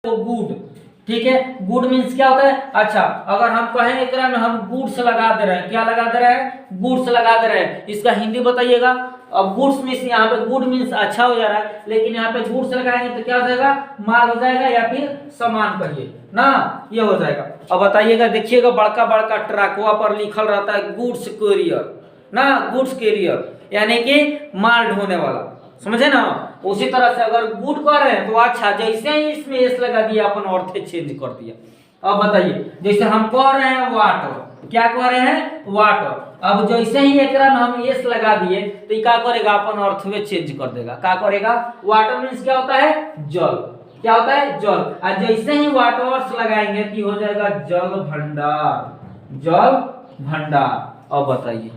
तो गुड। ठीक है, गुड मीन्स क्या होता है? अच्छा, अगर हम कहें एकरा में हम गुड्स लगा दे रहे हैं, क्या लगा दे रहे हैं? गुड्स लगा दे रहे हैं, इसका हिंदी बताइएगा। अब गुड्स मीन्स यहाँ पे गुड मीन्स अच्छा हो जा रहा है, लेकिन यहाँ पे गुड्स लगाएंगे तो क्या हो जाएगा? माल हो जाएगा या फिर सामान कहिए ना, ये हो जाएगा। अब बताइएगा, देखिएगा बड़का बड़का ट्रकवा पर लिखल रहता है गुड्स कैरियर ना, गुड्स कैरियर यानी कि माल ढोने वाला, समझे ना। उसी तरह से अगर गुड कह रहे हैं तो अच्छा, जैसे ही इसमें एस लगा दिया अपन अर्थ चेंज कर दिया। अब बताइए, जैसे हम कह रहे हैं वाटर, क्या कह रहे हैं? वाटर। अब जैसे ही एकरा में हम एस लगा दिए तो ये क्या करेगा? अपन अर्थ में चेंज कर देगा। क्या करेगा? वाटर मीन्स क्या होता है? जल। क्या होता है? जल। और जैसे ही वाटर्स लगाएंगे तो हो जाएगा जल भंडार, जल भंडार। अब बताइए,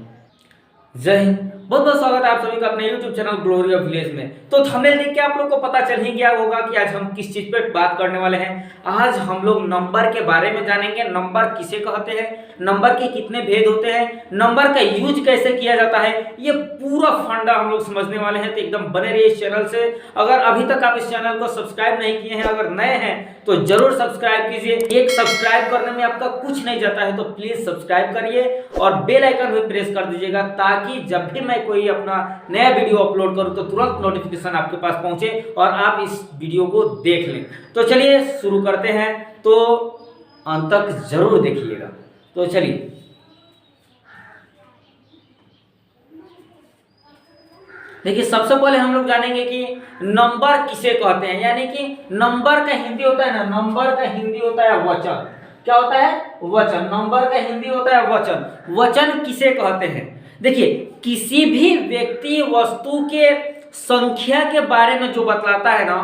जय हिंद, बहुत बहुत स्वागत है आप सभी का अपने YouTube channel glory of village में। तो थंबनेल देख के आप लोग को पता चल ही गया होगा कि आज हम किस चीज पर बात करने वाले हैं। आज हम लोग नंबर के बारे में जानेंगे। नंबर किसे कहते हैं, नंबर के कितने भेद होते हैं, नंबर का यूज कैसे किया जाता है, ये पूरा फंडा हम लोग समझने वाले हैं। तो एकदम बने रहिए इस चैनल से। अगर अभी तक आप इस चैनल को सब्सक्राइब नहीं किए हैं, अगर नए हैं तो जरूर सब्सक्राइब कीजिए। एक सब्सक्राइब करने में आपका कुछ नहीं जाता है, तो प्लीज सब्सक्राइब करिए और बेल आइकन भी प्रेस कर दीजिएगा, ताकि जब भी मैं कोई अपना नया वीडियो अपलोड करूं तो तुरंत नोटिफिकेशन आपके पास पहुंचे और आप इस वीडियो को देख लें। तो चलिए शुरू करते हैं, तो अंत तक जरूर देखिएगा। तो चलिए, देखिए सबसे पहले हम लोग जानेंगे कि नंबर किसे कहते हैं, यानी कि नंबर का हिंदी होता है ना, नंबर का हिंदी होता है वचन। क्या होता है? वचन। नंबर का हिंदी होता है वचन। वचन किसे कहते हैं? देखिए, किसी भी व्यक्ति वस्तु के संख्या के बारे में जो बतलाता है ना,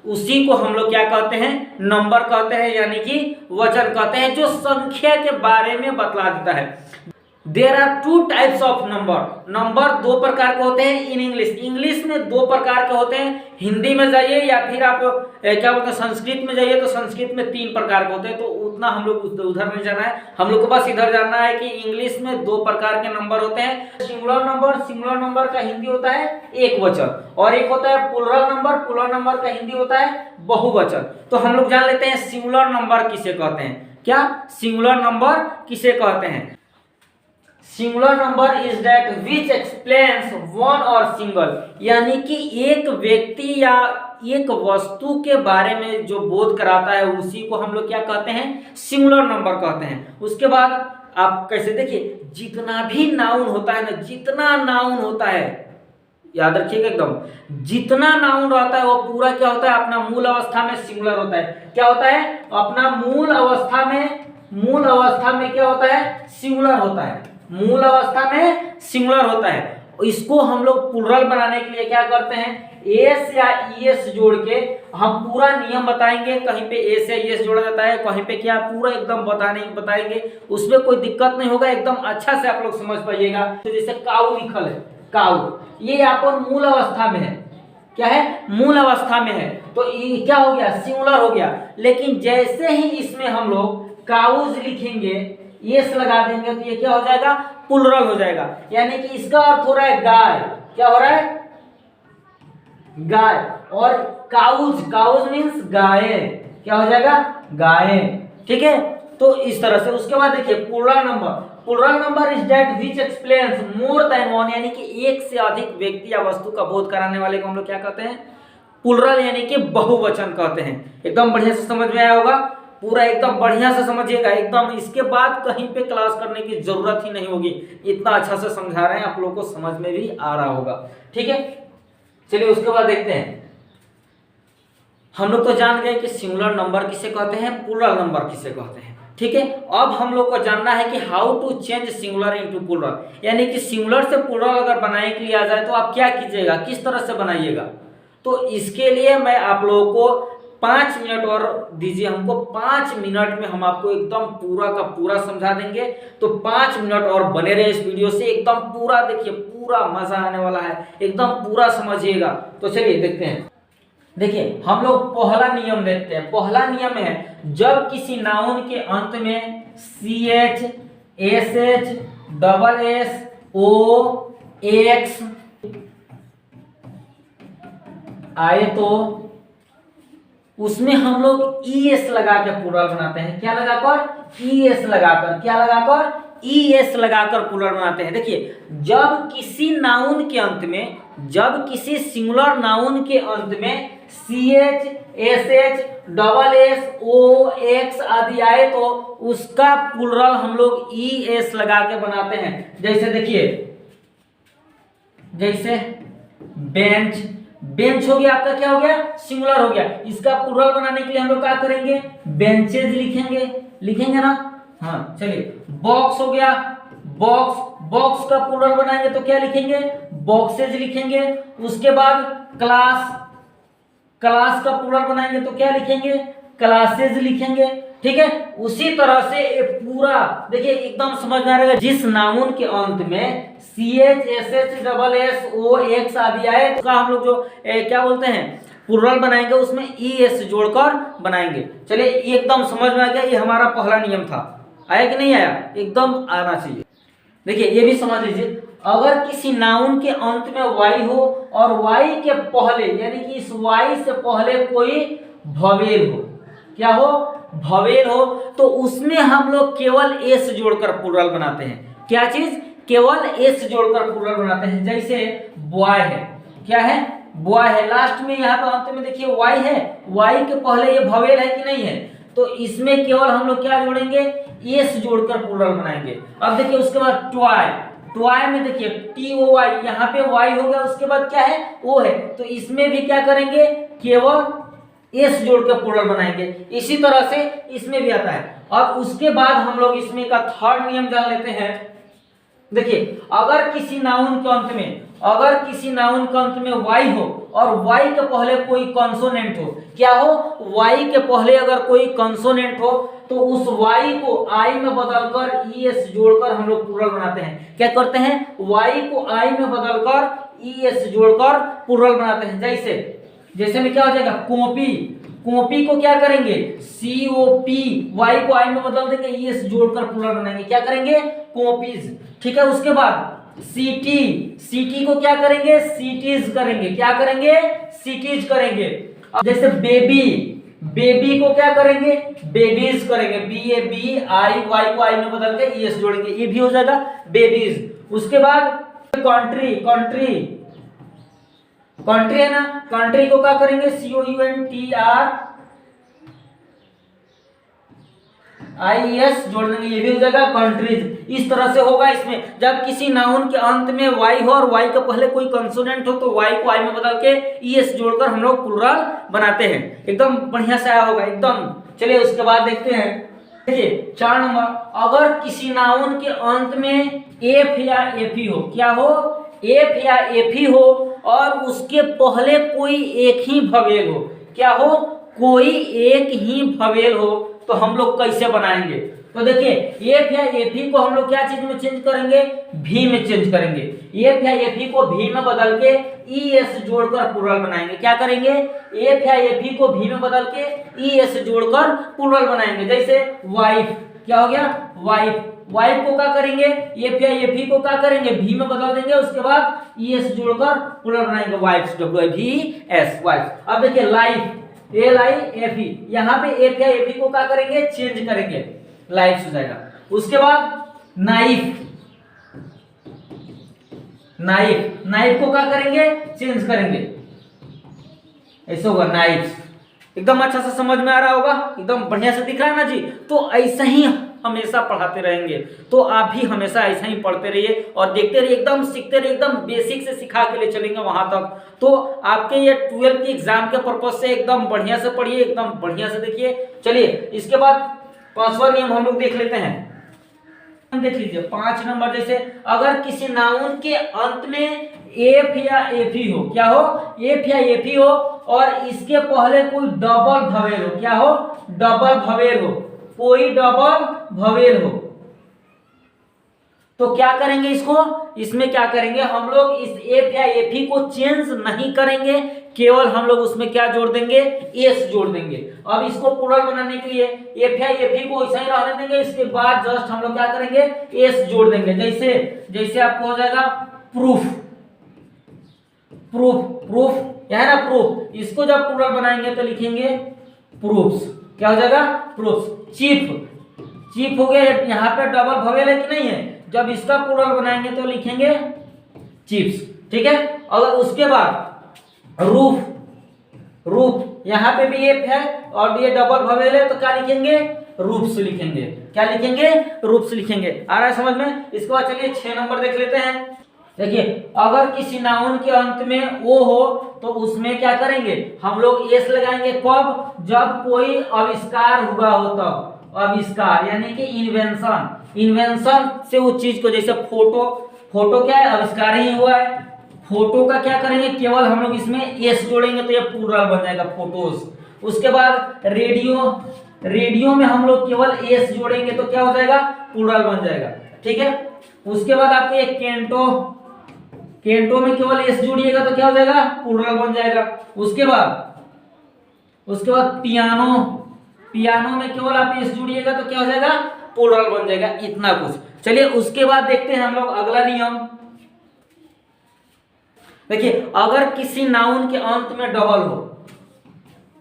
उसी को हम लोग क्या कहते हैं? नंबर कहते हैं, यानी कि वचन कहते हैं, जो संख्या के बारे में बतला देता है। There are two types of number. Number दो प्रकार के होते हैं इन इंग्लिश। इंग्लिश में दो प्रकार के होते हैं। हिंदी में जाइए या फिर आप क्या बोलते हैं संस्कृत में जाइए, तो संस्कृत में तीन प्रकार के होते हैं। तो उतना हम लोग उधर नहीं जाना है, हम लोग को बस इधर जानना है कि इंग्लिश में दो प्रकार के नंबर होते हैं। सिंगुलर नंबर, सिंगुलर नंबर का हिंदी होता है एक वचन, और एक होता है प्लुरल नंबर, प्लुरल नंबर का हिंदी होता है बहुवचन। तो हम लोग जान लेते हैं सिंगुलर नंबर किसे कहते हैं। क्या सिंगुलर नंबर किसे कहते हैं? Singular number is that which explains one और सिंगल, यानी कि एक व्यक्ति या एक वस्तु के बारे में जो बोध कराता है, उसी को हम लोग क्या कहते हैं? सिंगुलर नंबर कहते हैं। उसके बाद आप कैसे देखिए, जितना भी नाउन होता है ना, जितना नाउन होता है, याद रखिएगा एकदम, जितना नाउन रहता है वो पूरा क्या होता है? अपना मूल अवस्था में सिंगुलर होता है। क्या होता है? अपना मूल अवस्था में क्या होता है? सिंगुलर होता है। मूल अवस्था में सिंगुलर होता है। इसको हम लोग प्लुरल बनाने के लिए क्या करते हैं? एस या ईएस जोड़ के हम पूरा नियम बताएंगे। कहीं पे एस या ईएस जोड़ा जाता है, कहीं पे क्या, पूरा एकदम बताएंगे। उसमें कोई दिक्कत नहीं होगा, एकदम अच्छा से आप लोग समझ पाइएगा। तो जैसे काऊ लिखल है, काऊ, ये अपन मूल अवस्था में है। क्या है? मूल अवस्था में है, तो ये क्या हो गया? सिंगुलर हो गया। लेकिन जैसे ही इसमें हम लोग काउज लिखेंगे, एस लगा देंगे, तो ये क्या हो जाएगा? प्लुरल हो जाएगा। यानी कि इसका अर्थ हो रहा है गाय। क्या हो रहा है? गाय। और काउज, काउज मीन्स गाय, क्या हो जाएगा? गाय। ठीक है, तो इस तरह से। उसके बाद देखिए plural number, plural number is that which explains more than one, यानी कि एक से अधिक व्यक्ति या वस्तु का बोध कराने वाले को हम लोग क्या कहते हैं? प्लुरल, यानी कि बहुवचन कहते हैं। एकदम बढ़िया से समझ में आया होगा, पूरा एकदम बढ़िया से समझिएगा एकदम। इसके बाद कहीं पे क्लास करने की जरूरत ही नहीं होगी, इतना अच्छा से समझा रहे हैं, आप लोगों को समझ में भी आ रहा होगा। ठीक है, चलिए उसके बाद देखते हैं। हम लोग तो जान गए कि सिंगुलर नंबर किसे कहते हैं, प्लुरल नंबर किसे कहते हैं। ठीक है, अब हम लोग को जानना है कि how to change singular into plural, यानी कि सिंगुलर से प्लुरल अगर बनाने के लिए आ जाए तो आप क्या कीजिएगा, किस तरह से बनाइएगा। तो इसके लिए मैं आप लोगों को 5 मिनट और दीजिए हमको। 5 मिनट में हम आपको एकदम पूरा का पूरा समझा देंगे। तो 5 मिनट और बने रहे इस वीडियो से, एकदम पूरा देखिए, पूरा मजा आने वाला है, एकदम पूरा समझिएगा। तो चलिए देखते हैं। देखिए हम लोग पहला नियम देखते हैं। पहला नियम है, जब किसी नाउन के अंत में CH, SH, SS, O, X आए तो उसमें हम लोग ईएस लगा के प्लूरल बनाते हैं। क्या लगाकर? ईएस लगाकर। क्या लगाकर? ईएस लगाकर प्लूरल बनाते हैं। देखिए, जब किसी नाउन के अंत में, जब किसी सिंगुलर नाउन के अंत में CH, SH, double S, O, X आदि आए तो उसका प्लूरल हम लोग ES लगा के बनाते हैं। जैसे देखिए, जैसे बेंच, बेंच हो गया आपका, क्या हो गया? सिंगुलर हो गया। इसका प्लूरल बनाने के लिए हम लोग क्या करेंगे? बेंचेज लिखेंगे, लिखेंगे ना? हाँ चलिए, बॉक्स हो गया, बॉक्स, बॉक्स का प्लूरल बनाएंगे तो क्या लिखेंगे? बॉक्सेज लिखेंगे। उसके बाद क्लास, क्लास का प्लूरल बनाएंगे तो क्या लिखेंगे? क्लासेज लिखेंगे। ठीक है, उसी तरह से ये पूरा देखिए एकदम समझ में आ रहा है। जिस नाउन के अंत में CH, SH, double S, O, X आदि आए तो हम लोग जो क्या बोलते हैं प्लूरल बनाएंगे उसमें ES जोड़कर बनाएंगे। चलिए, एकदम समझ में आ गया। ये हमारा पहला नियम था। आया कि नहीं आया? एकदम आना चाहिए। देखिए, ये भी समझ लीजिए, अगर किसी नाउन के अंत में y हो और y के पहले, यानी कि इस y से पहले कोई भवेल हो, क्या हो? भवेल हो, तो उसमें हम लोग केवल s जोड़कर प्लूरल बनाते हैं। क्या चीज? केवल s जोड़कर प्लूरल बनाते हैं। जैसे बॉय है, क्या है? बॉय है। लास्ट में यहाँ पे अंत में देखिए y है, y के पहले ये भवेल है कि नहीं है, तो इसमें केवल हम लोग क्या जोड़ेंगे? s जोड़कर प्लूरल बनाएंगे। अब देखिए, उसके बाद टॉय, टॉय में देखिए TOY, यहाँ पे y हो गया, उसके बाद क्या है? O है, तो इसमें भी क्या करेंगे? केवल s जोड़कर प्लूरल बनाएंगे। इसी तरह से इसमें भी आता है। अब उसके बाद हम लोग इसमें का थर्ड नियम जान लेते हैं। देखिए, अगर किसी नाउन के अंत में, अगर किसी नाउन के अंत में y हो और y के पहले कोई कंसोनेंट हो, क्या हो? y के पहले अगर कोई कंसोनेंट हो तो उस y को I में बदलकर ES जोड़कर हम लोग प्लूरल बनाते हैं। क्या करते हैं? y को I में बदलकर ES जोड़कर प्लूरल बनाते हैं। जैसे, जैसे में क्या हो जाएगा? कॉपी, कॉपी को क्या करेंगे? COP, y को I में बदल देंगे, ES जोड़कर प्लूरल बनाएंगे। क्या करेंगे? कॉपीज। ठीक है, उसके बाद सिटी, सिटी को क्या करेंगे? सिटीज करेंगे। क्या करेंगे? सिटीज करेंगे। अब जैसे बेबी, बेबी को क्या करेंगे? बेबीज करेंगे। BABI, y को I में बदल के ES जोड़ेंगे, ये भी हो जाएगा बेबीज। उसके बाद कंट्री, कंट्री, कंट्री है ना, कंट्री को क्या करेंगे? COUNTRIES जोड़ देंगे, ये भी हो जाएगा कंट्रीज। इस तरह से होगा इसमें। जब किसी नाउन के अंत में y हो और y के पहले कोई कंसोनेंट हो तो y को I में बदल के ES जोड़कर हम लोग प्लूरल बनाते हैं। एकदम बढ़िया से आया होगा एकदम। चलिए, उसके बाद देखते हैं। देखिए 4 नंबर, अगर किसी नाउन के अंत में F या FE हो, क्या हो? F या FE हो और उसके पहले कोई एक ही भवेल हो, क्या हो? कोई एक ही भवेल हो, तो हम लोग कैसे बनाएंगे? तो देखिए, F या FE को हम लोग क्या चीज में चेंज करेंगे? भी में चेंज करेंगे। F या FE को भी में बदल के ES जोड़कर प्लूरल बनाएंगे। क्या करेंगे? F या FE को भी में बदल के ES जोड़कर प्लूरल बनाएंगे। जैसे वाइफ, क्या हो गया? वाइफ, वाइफ को क्या करेंगे? F या FE को क्या करेंगे? भी में बदल देंगे, उसके बाद ES जोड़कर प्लूरल बनाएंगे, वाइफ्स, WIVES, वाइफ। अब देखिए लाइफ, LIFE, यहाँ पे F या FE को क्या करेंगे? चेंज करेंगे, लाइफ हो जाएगा। उसके बाद नाइफ, नाइफ, नाइफ को क्या करेंगे? चेंज करेंगे, ऐसे होगा नाइफ। एकदम अच्छा से समझ में आ रहा होगा, एकदम बढ़िया से दिख रहा है ना जी। तो ऐसा ही हमेशा पढ़ाते रहेंगे, तो आप भी हमेशा ऐसा ही पढ़ते रहिए और देखते रहिए, एकदम सीखते रहिए, एकदम बेसिक से सिखा के ले चलेंगे वहां तक। तो आपके ये 12th की एग्जाम के पर्पज से एकदम बढ़िया से पढ़िए, एकदम बढ़िया से देखिए। चलिए, इसके बाद 5वां नियम हम लोग देख लेते हैं। देख लीजिए 5 नंबर, जैसे अगर किसी नाउन के अंत में F या FE हो, क्या हो? F या FE हो और इसके पहले कोई डबल भवेल हो, क्या हो? डबल भवेल हो, कोई डबल भवेल हो, तो क्या करेंगे इसको? इसमें क्या करेंगे हम लोग? इस F या FE को चेंज नहीं करेंगे, केवल हम लोग उसमें क्या जोड़ देंगे? S जोड़ देंगे। अब इसको प्लूरल बनाने के लिए F या FE को ऐसा ही रहने देंगे, इसके बाद जस्ट हम लोग क्या करेंगे? S जोड़ देंगे। जैसे, जैसे आपको हो जाएगा प्रूफ, प्रूफ, प्रूफ, यह है ना प्रूफ। इसको जब प्लूरल बनाएंगे तो लिखेंगे प्रूफ्स। क्या हो जाएगा? प्रूफ्स। चीफ, चीफ हो गया, यहाँ पे डबल ववेल है कि नहीं है, जब इसका प्लूरल बनाएंगे तो लिखेंगे चीफ्स। ठीक है, अगर उसके बाद रूफ, रूफ यहाँ पे भी एफ है और ये डबल ववेल है, तो क्या लिखेंगे? रूफ्स लिखेंगे। क्या लिखेंगे? रूफ्स लिखेंगे। आ रहा है समझ में? इसके बाद चलिए 6 नंबर देख लेते हैं। देखिए, अगर किसी नाउन के अंत में ओ हो तो उसमें क्या करेंगे हम लोग? एस लगाएंगे। कब? जब कोई आविष्कार हुआ हो तब। आविष्कार यानी कि इन्वेंशन, इन्वेंशन से उस चीज को, जैसे फोटो, फोटो क्या है? आविष्कार ही हुआ है। फोटो का क्या करेंगे? केवल हम लोग इसमें एस जोड़ेंगे तो ये प्लूरल बन जाएगा, फोटोज। उसके बाद रेडियो, रेडियो में हम लोग केवल एस जोड़ेंगे तो क्या हो जाएगा? प्लूरल बन जाएगा। ठीक है, उसके बाद आपको एक कैंटो, कैंटो में केवल एस जोड़िएगा तो क्या हो जाएगा? प्लूरल बन जाएगा। उसके बाद पियानो, पियानो में केवल आप एस जोड़िएगा तो क्या हो जाएगा? प्लूरल बन जाएगा। इतना कुछ। चलिए उसके बाद देखते हैं हम लोग अगला नियम। देखिए, अगर किसी नाउन के अंत में डबल हो,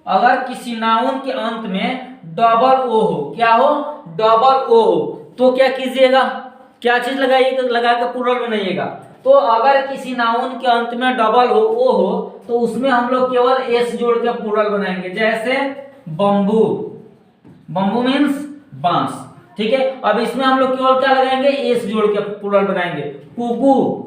अगर किसी नाउन के अंत में डबल ओ हो, क्या हो? डबल ओ हो, तो क्या कीजिएगा? क्या चीज लगाइएगा? लगा के प्लूरल बनाइएगा। तो अगर किसी नाउन के अंत में डबल हो, ओ हो, तो उसमें हम लोग केवल एस जोड़ के प्लूरल बनाएंगे। जैसे बम्बू, बम्बू मीन्स बांस। ठीक है, अब इसमें हम लोग केवल क्या लगाएंगे? एस जोड़ के प्लूरल बनाएंगे। कुकू,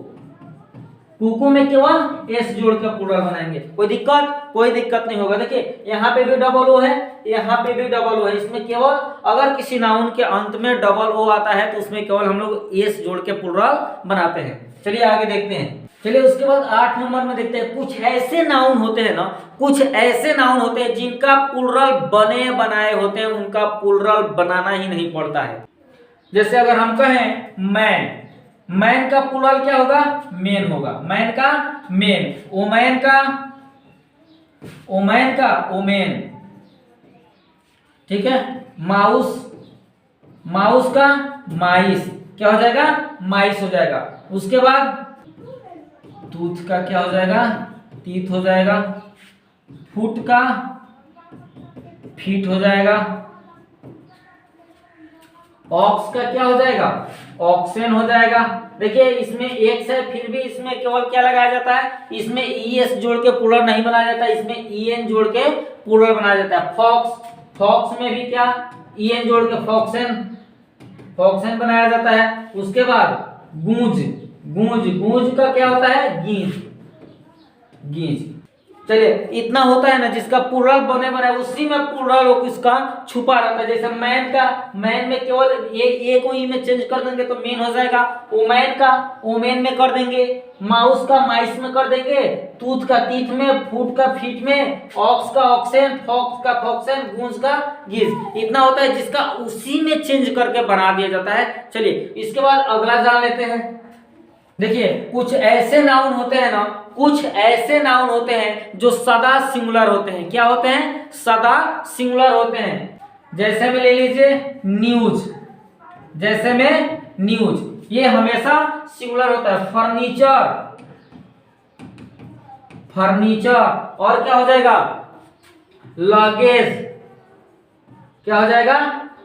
कुकू में केवल एस जोड़ के प्लूरल बनाएंगे। कोई दिक्कत? कोई दिक्कत नहीं होगा। देखिए, यहाँ पे भी डबल ओ है, यहाँ पे भी डबल ओ है। इसमें केवल अगर किसी नाउन के अंत में डबल ओ आता है तो उसमें केवल हम लोग एस जोड़ के प्लूरल बनाते हैं। चलिए आगे देखते हैं। चलिए उसके बाद 8 नंबर में देखते हैं। कुछ ऐसे नाउन होते हैं ना, कुछ ऐसे नाउन होते हैं जिनका प्लूरल बने बनाए होते हैं, उनका प्लूरल बनाना ही नहीं पड़ता है। जैसे अगर हम कहें मैन, मैन का प्लूरल क्या होगा? मेन होगा। मैन का मेन, ओमैन का, ओमैन का ओमेन। ठीक है, माउस, माउस का माइस। क्या हो जाएगा? माइस हो जाएगा। उसके बाद टूथ का क्या हो जाएगा? टीथ हो जाएगा। फुट का फीट हो जाएगा। ऑक्स का क्या हो जाएगा? ऑक्सेन हो जाएगा। देखिए, इसमें एक्स है, फिर भी इसमें केवल क्या लगाया जाता है? इसमें ईएस जोड़ के प्लूरल नहीं बनाया जाता, इसमें ईएन जोड़ के प्लूरल बनाया जाता है। फॉक्स, फॉक्स में भी क्या? ईएन जोड़ के फॉक्सेन, फॉक्सेन बनाया जाता है। उसके बाद गूंज, गूंज, गूंज का क्या होता है? गींज, गींज। चलिए, इतना होता है ना जिसका प्लूरल बने बनाए, उसी में प्लूरल इसका छुपा रहता है। जैसे मैन का, मैन में केवल ए को ई में चेंज कर देंगे तो मेन हो जाएगा। ओमैन का ओमेन में कर देंगे। माउस का माइस में कर देंगे। टूथ का टीथ में, फूट का फीट में, ऑक्स का ऑक्सेन, फॉक्स का फॉक्सेन, गूंज का गीज। इतना होता है जिसका उसी में चेंज करके बना दिया जाता है। चलिए इसके बाद अगला जान लेते हैं। देखिए, कुछ ऐसे नाउन होते हैं ना, कुछ ऐसे नाउन होते हैं जो सदा सिंगुलर होते हैं। क्या होते हैं? सदा सिंगुलर होते हैं। जैसे में ले लीजिए न्यूज, जैसे में न्यूज, ये हमेशा सिंगुलर होता है। Furniture, furniture. और क्या हो जाएगा? लगेज, क्या हो जाएगा?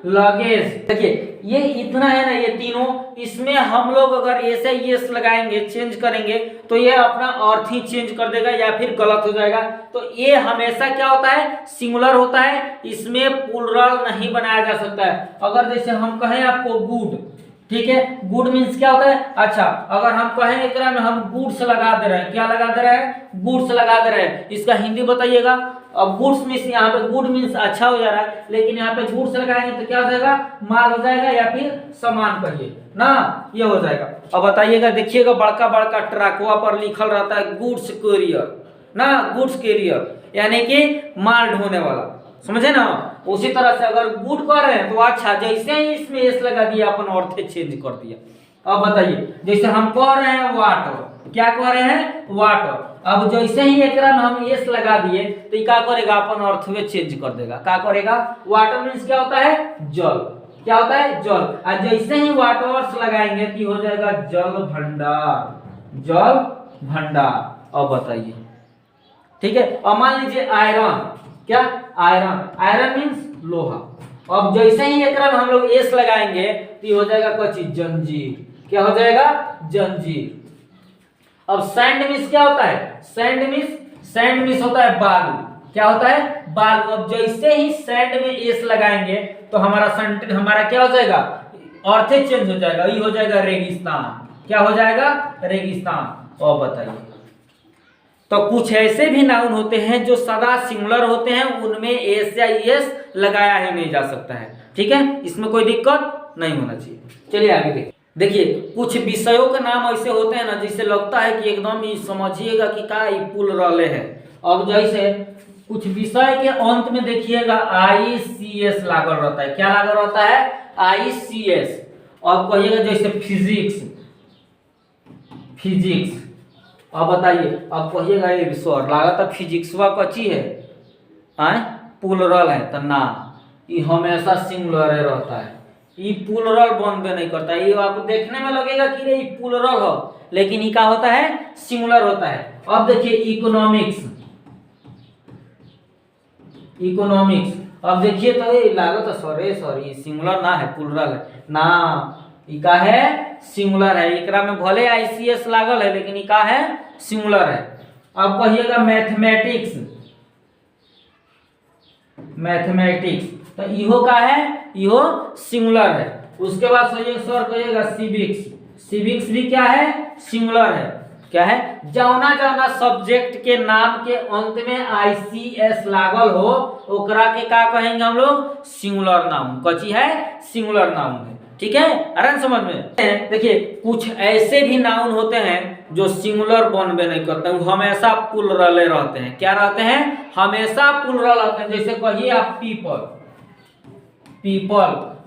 लगेज। देखिए, ये इतना है ना, ये तीनों, इसमें हम लोग अगर ऐसे यस लगाएंगे, चेंज करेंगे तो ये अपना अर्थ ही चेंज कर देगा या फिर गलत हो जाएगा। तो ये हमेशा क्या होता है? सिंगुलर होता है, इसमें प्लूरल नहीं बनाया जा सकता है। अगर जैसे हम कहें आपको गुड, ठीक है, गुड मीन्स क्या होता है? अच्छा, अगर हम कहें एकरा में हम गुड्स लगा दे रहे हैं, क्या लगा दे रहे हैं? गुड्स लगा दे रहे हैं, इसका हिंदी बताइएगा। अब गुड्स मीन्स, यहाँ पे गुड मीन्स अच्छा हो जा रहा है, लेकिन यहाँ पे गुड्स लगाएंगे तो क्या हो जाएगा? माल हो जाएगा या फिर सामान कहिए ना, ये हो जाएगा। अब बताइएगा, देखिएगा बड़का बड़का ट्रकवा पर लिखल रहता है गुड्स कैरियर ना, गुड्स कैरियर यानी कि माल ढोने वाला, समझे ना। उसी तरह से अगर गुड कर रहे हैं तो अच्छा, जैसे ही इसमें एस लगा दिया अपन अर्थ चेंज कर दिया। अब बताइए, जैसे हम कह रहे हैं वाटर, क्या कह रहे हैं? वाटर। अब जैसे ही एकरा में हम एस लगा दिए तो ये क्या करेगा? अपन अर्थ में चेंज कर देगा। क्या करेगा? वाटर मीन्स क्या होता है? जल। क्या होता है? जल। और जैसे ही वाटर्स लगाएंगे तो हो जाएगा जल भंडार, जल भंडार। अब बताइए, ठीक है। अब मान लीजिए आयरन, क्या आयरन, आयरन मीन्स लोहा। अब जैसे ही एकरा में हम लोग एस लगाएंगे तो ये हो जाएगा कच्ची जंजीर, क्या हो जाएगा जंजीर। अब सैंड मीन्स क्या होता है, सैंड मीन्स होता है बालू, क्या होता है बालू। अब जैसे ही सैंड में एस लगाएंगे तो हमारा क्या हो जाएगा, अर्थ चेंज हो जाएगा, ये हो जाएगा रेगिस्तान, क्या हो जाएगा रेगिस्तान। और बताइए, तो कुछ ऐसे भी नाउन होते हैं जो सदा सिंगुलर होते हैं, उनमें एस या एस लगाया ही नहीं जा सकता है, ठीक है, इसमें कोई दिक्कत नहीं होना चाहिए। चलिए आगे देखिए कुछ विषयों के नाम ऐसे होते हैं ना जिससे लगता है कि एकदम ही समझिएगा कि का पुलरल है। अब जैसे कुछ विषय के अंत में देखिएगा ICS लागल रहता है, क्या लागल रहता है ICS। अब कहिएगा जैसे फिजिक्स, अब बताइए, अब कहिएगा ये सर लागत है फिजिक्सवा कच्ची है पुलरल है तो ना, ये हमेशा सिंगुलर रहता है, ये पुलरल बनबे नहीं करता। ये आपको देखने में लगेगा कि ये पुलरल हो, लेकिन ये क्या होता है सिंगुलर होता है। अब देखिए इकोनॉमिक्स, अब देखिए तो ये लागत है सॉरी सिंगुलर ना है पुलरल है ना, ये का है सिंगुलर है, एकरा में भले ICS लागल है लेकिन ये का है सिंगुलर है। अब कहिएगा मैथमेटिक्स तो इहो का है, इहो सिंगुलर है। उसके बाद सर कहिएगा सिविक्स भी क्या है सिंगुलर है, क्या है जौना सब्जेक्ट के नाम के अंत में ICS लागल हो ओकरा के का कहेंगे हम लोग सिंगुलर नाउन, कची है सिंगुलर नाउन है, ठीक है, आराम समझ में। देखिए कुछ ऐसे भी नाउन होते हैं जो सिंगुलर बनबे नहीं करते हैं, हमेशा प्लुरल रहते हैं, क्या रहते हैं हमेशा प्लुरल रहते हैं। जैसे कहिए आप पीपल,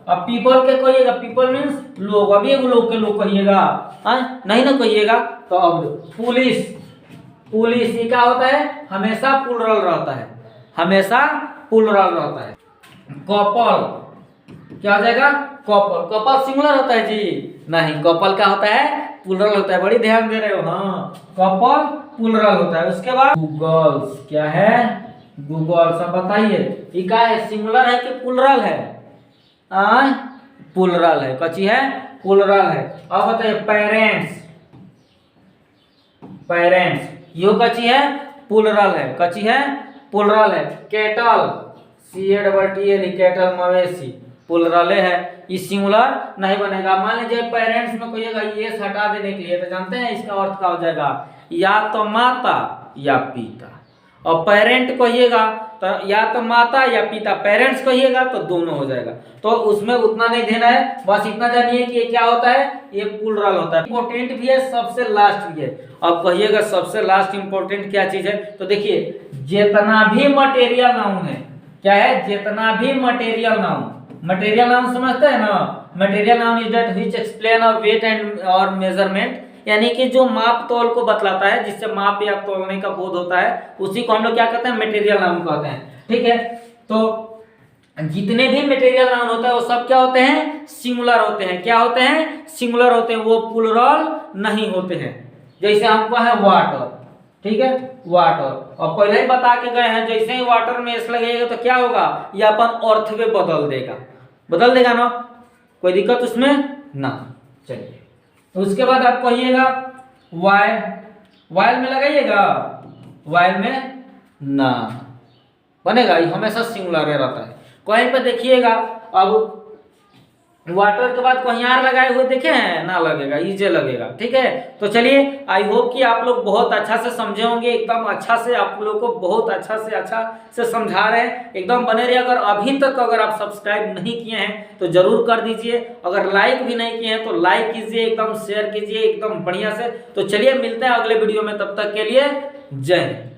अब पीपल के कहिएगा पीपल मीन्स लोग, अभी एगो लोग के लोग कहिएगा नहीं ना कहिएगा। तो अब पुलिस ये क्या होता है हमेशा प्लुरल रहता है, हमेशा प्लुरल रहता है। कपल क्या हो जाएगा कपल सिंगुलर होता है जी नहीं, कपल क्या होता है प्लुरल होता है, बड़ी ध्यान दे रहे हो, हाँ कपल प्लुरल होता है। उसके बाद गूगल्स, क्या है गूगल्स, अब बताइए ये क्या है सिंगुलर है कि प्लुरल है, प्लुरल है, कची है प्लुरल है। अब बताइए पेरेंट्स यो कची है प्लुरल है, कची है प्लुरल है। कैटल CATTL कैटल मवेशी प्लुरल है, ये सिंगुलर नहीं बनेगा। मान लीजिए पेरेंट्स में कहिएगा ये हटा देने के लिए तो जानते हैं इसका अर्थ क्या हो जाएगा, या तो माता या पिता। और पेरेंट कहिएगा तो या तो माता या पिता, पेरेंट्स कहिएगा तो दोनों हो जाएगा। तो उसमें उतना नहीं देना है, बस इतना जानिए कि ये क्या होता है ये प्लुरल होता है। इंपॉर्टेंट भी है सबसे लास्ट भी है। अब कहिएगा सबसे लास्ट इंपॉर्टेंट क्या चीज है, तो देखिए जितना भी मटेरियल नाउन है, क्या है जितना भी मटेरियल नाउन समझते हैं ना, material noun is that which explain a weight and और मेजरमेंट, यानी कि जो माप तोल को बतलाता है, जिससे माप या तोलने का बोध होता है, उसी को हम लोग क्या कहते हैं मटेरियल नाउन कहते हैं, ठीक है। तो जितने भी मटेरियल नाउन होता है वो सब क्या होते हैं सिंगुलर होते हैं, क्या होते हैं सिंगुलर होते हैं, वो प्लुरल नहीं होते हैं। जैसे हमको है वाटर, ठीक है वाटर, और पहले ही बता के गए हैं जैसे ही वाटर में एस लगेगा तो क्या होगा ये अपन अर्थ में बदल देगा ना, कोई दिक्कत उसमें ना। चलिए उसके बाद आप कहिएगा वाइल में लगाइएगा, वाइल में ना बनेगा, ये हमेशा सिंगुलर रहता है। कहीं पे देखिएगा अब वाटर के बाद कहीं आर लगाए हुए देखे हैं ना लगेगा, इजे लगेगा, ठीक है। तो चलिए आई होप कि आप लोग बहुत अच्छा से समझे होंगे, एकदम अच्छा से आप लोग को बहुत अच्छा से समझा रहे हैं, एकदम बने रहिए। अगर अभी तक अगर आप सब्सक्राइब नहीं किए हैं तो जरूर कर दीजिए, अगर लाइक भी नहीं किए हैं तो लाइक कीजिए, एकदम शेयर कीजिए एकदम बढ़िया से। तो चलिए मिलते हैं अगले वीडियो में, तब तक के लिए जय हिंद।